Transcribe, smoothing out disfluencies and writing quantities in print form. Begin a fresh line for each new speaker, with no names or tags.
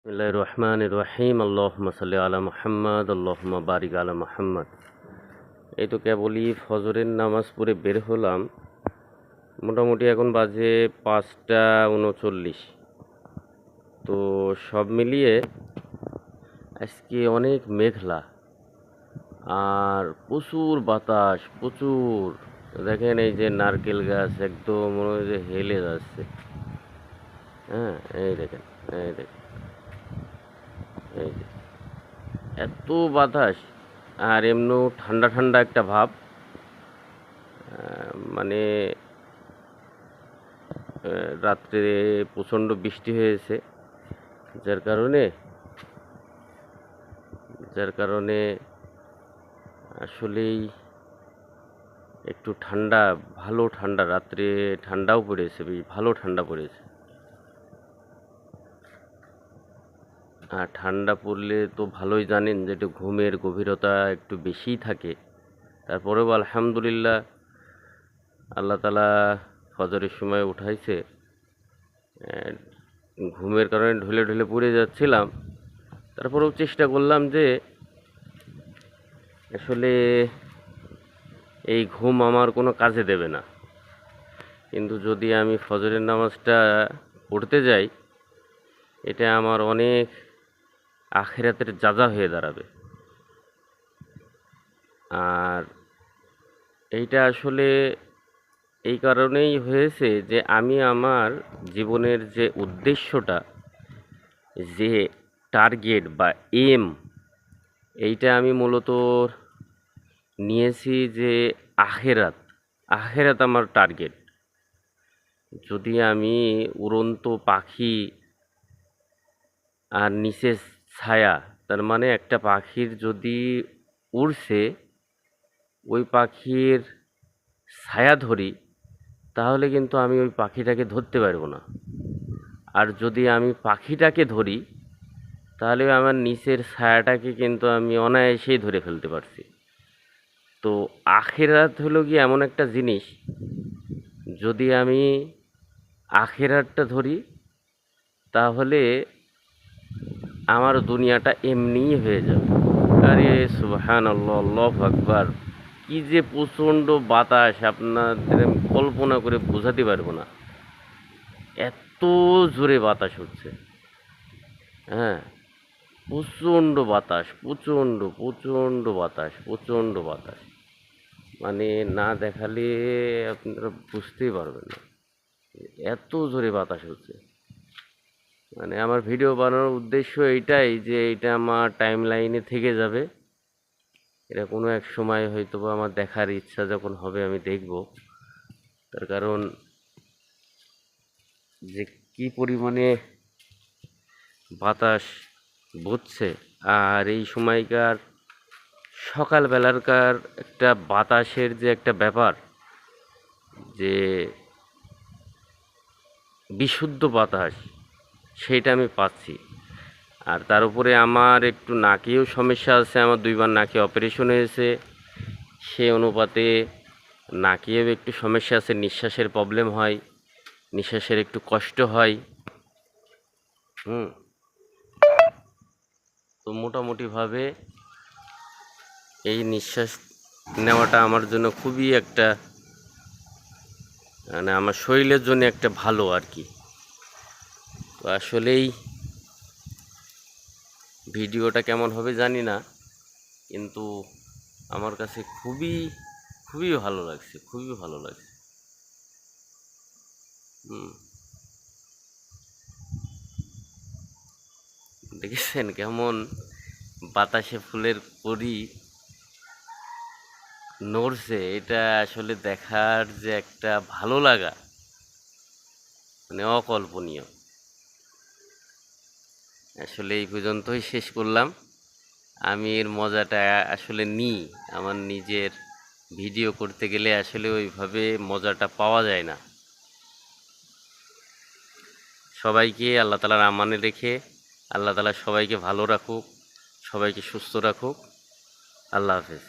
বিসমিল্লাহির রহমানির রহিম। আল্লাহুম্মা সাল্লি আলা মুহাম্মাদ, আল্লাহুম্মা বারিক আলা মুহাম্মাদ। এই তো কেবলই ফজরের নামাজ পড়ে বের হলাম। মোটামুটি এখন বাজে 5টা 39। তো সব মিলিয়ে আজকে অনেক মেঘলা আর প্রচুর বাতাস, প্রচুর। দেখেন এই যে নারকেল গাছ একদম মনে হয় যে হেলে যাচ্ছে। হ্যাঁ, এই দেখেন, এই দেখেন, এই যে এত বাতাস আর এমনিও ঠান্ডা ঠান্ডা একটা ভাব। মানে রাত্রে প্রচণ্ড বৃষ্টি হয়েছে, যার কারণে আসলেই একটু ঠান্ডা, ভালো ঠান্ডা, রাত্রে ঠান্ডাও পড়েছে, বেশ ভালো ঠান্ডা পড়েছে। আর ঠান্ডা পড়লে তো ভালোই জানেন যে একটু ঘুমের গভীরতা একটু বেশিই থাকে। তারপরেও আলহামদুলিল্লাহ আল্লাহ তাআলা ফজরের সময় উঠাইছে। ঘুমের কারণে ঢলে ঢলে পড়ে যাচ্ছিলাম, তারপরেও চেষ্টা করলাম যে আসলে এই ঘুম আমার কোনো কাজে দেবে না, কিন্তু যদি আমি ফজরের নামাজটা পড়তে যাই এটা আমার অনেক আখিরাতের যাজা হয়ে দাঁড়াবে। আর এইটা আসলে এই কারণেই হয়েছে যে আমি আমার জীবনের যে উদ্দেশ্যটা, যে টার্গেট বা এম, এইটা আমি মূলত নিয়েছি যে আখেরাত আমার টার্গেট। যদি আমি উড়ন্ত পাখি আর নিচে ছায়া, তার মানে একটা পাখির যদি উড়ছে ওই পাখির ছায়া ধরি, তাহলে কিন্তু আমি ওই পাখিটাকে ধরতে পারবো না। আর যদি আমি পাখিটাকে ধরি তাহলে আমার নিচের ছায়াটাকে কিন্তু আমি অনায়াসেই ধরে ফেলতে পারছি। তো আখেরাত হলো কি এমন একটা জিনিস, যদি আমি আখেরাতটা ধরি তাহলে আমার দুনিয়াটা এমনিই হয়ে যাবে। আরে সুবহানাল্লাহ, আল্লাহু আকবার! কি যে প্রচণ্ড বাতাস, আপনাদের আমি কল্পনা করে বোঝাতে পারবো না। এত জোরে বাতাস হচ্ছে, হ্যাঁ, প্রচণ্ড বাতাস, প্রচণ্ড প্রচণ্ড বাতাস, প্রচণ্ড বাতাস। মানে না দেখালে আপনারা বুঝতেই পারবেন না, এত জোরে বাতাস হচ্ছে। মানে আমার ভিডিও বানানোর উদ্দেশ্য এইটাই যে এটা আমার টাইম লাইনে থেকে যাবে। এটা কোনো এক সময় হয়তো বা আমার দেখার ইচ্ছা যখন হবে আমি দেখব। তার কারণ যে কি পরিমাণে বাতাস বইছে, আর এই সময়কার সকালবেলারকার একটা বাতাসের যে একটা ব্যাপার, যে বিশুদ্ধ বাতাস, সেইটা আমি পাচ্ছি। আর তার উপরে আমার একটু নাকেও সমস্যা আছে, আমার 2বার নাকে অপারেশন হয়েছে, সে অনুপাতে নাকেও একটু সমস্যা আছে, নিঃশ্বাসের প্রবলেম হয়, নিঃশ্বাসের একটু কষ্ট হয়। তো মোটামুটিভাবে এই নিঃশ্বাস নেওয়াটা আমার জন্য খুবই একটা, মানে আমার শরীরের জন্য একটা ভালো আর কি। তো আসলেই ভিডিওটা কেমন হবে জানি না, কিন্তু আমার কাছে খুবই খুবই ভালো লাগছে, খুবই ভালো লাগছে। দেখেছেন কেমন বাতাসে ফুলের কড়ি নড়ছে? এটা আসলে দেখার যে একটা ভালো লাগা, মানে অকল্পনীয়। আসলে এই পর্যন্তই শেষ করলাম। আমি এর মজাটা আসলে নিই, আমার নিজের ভিডিও করতে গেলে আসলে ওইভাবে মজাটা পাওয়া যায় না। সবাইকে আল্লাহ তাআলার আমানে রেখে আল্লাহ তাআলা সবাইকে ভালো রাখুক, সবাইকে সুস্থ রাখুক। আল্লাহ হাফেজ।